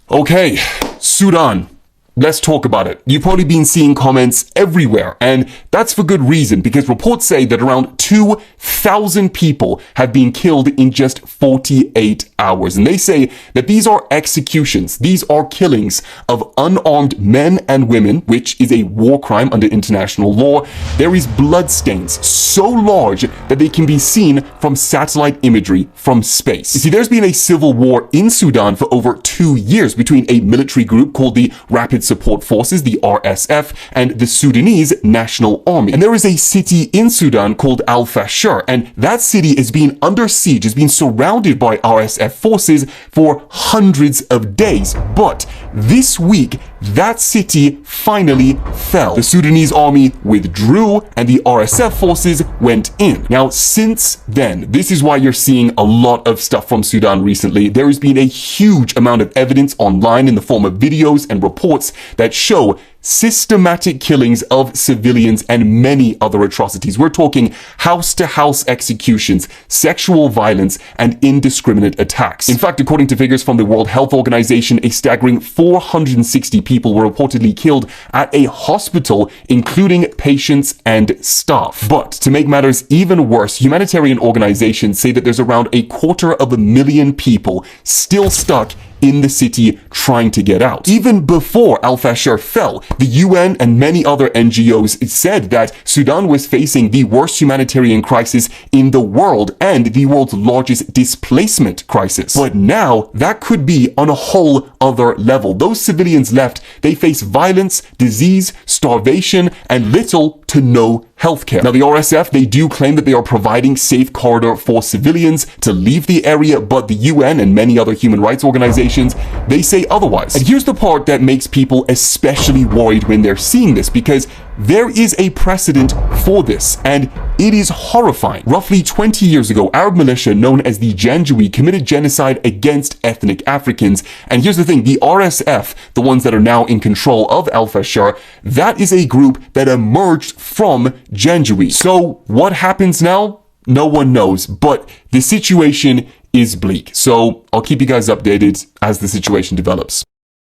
Okay, Sudan. Let's talk about it. You've probably been seeing comments everywhere, and that's for good reason, because reports say that around 2,000 people have been killed in just 48 hours. And they say that these are executions. These are killings of unarmed men and women, which is a war crime under international law. There is bloodstains so large that they can be seen from satellite imagery from space. You see, there's been a civil war in Sudan for over 2 years between a military group called the Rapid Support Forces, the RSF, and the Sudanese National Army. And there is a city in Sudan called Al Fashir, and that city is being under siege, is being surrounded by RSF forces for hundreds of days. But this week, that city finally fell. The Sudanese army withdrew and the RSF forces went in. Now, since then, this is why you're seeing a lot of stuff from Sudan recently. There has been a huge amount of evidence online in the form of videos and reports that show systematic killings of civilians and many other atrocities. We're talking house-to-house executions, sexual violence, and indiscriminate attacks. In fact, according to figures from the World Health Organization, a staggering 460 people were reportedly killed at a hospital, including patients and staff. But to make matters even worse, humanitarian organizations say that there's around 250,000 people still stuck in the city trying to get out. Even before Al Fashir fell, the UN and many other NGOs said that Sudan was facing the worst humanitarian crisis in the world and the world's largest displacement crisis. But now that could be on a whole other level. Those civilians left, they face violence, disease, starvation, and little to no healthcare. Now, the RSF, they do claim that they are providing safe corridor for civilians to leave the area, but the UN and many other human rights organizations, they say otherwise. And here's the part that makes people especially worried when they're seeing this, because there is a precedent for this, and it is horrifying. Roughly 20 years ago, Arab militia known as the Janjaweed committed genocide against ethnic Africans. And here's the thing, the RSF, the ones that are now in control of Al Fashir, that is a group that emerged from Janjaweed. So what happens now? No one knows, but the situation is bleak. So I'll keep you guys updated as the situation develops.